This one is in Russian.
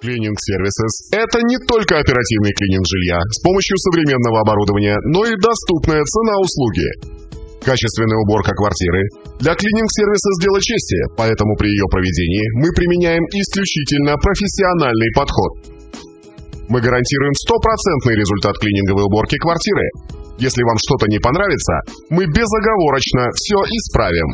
Cleaning Services – это не только оперативный клининг жилья с помощью современного оборудования, но и доступная цена услуги. Качественная уборка квартиры. Для Cleaning Services дело чести, поэтому при ее проведении мы применяем исключительно профессиональный подход. Мы гарантируем стопроцентный результат клининговой уборки квартиры. Если вам что-то не понравится, мы безоговорочно все исправим.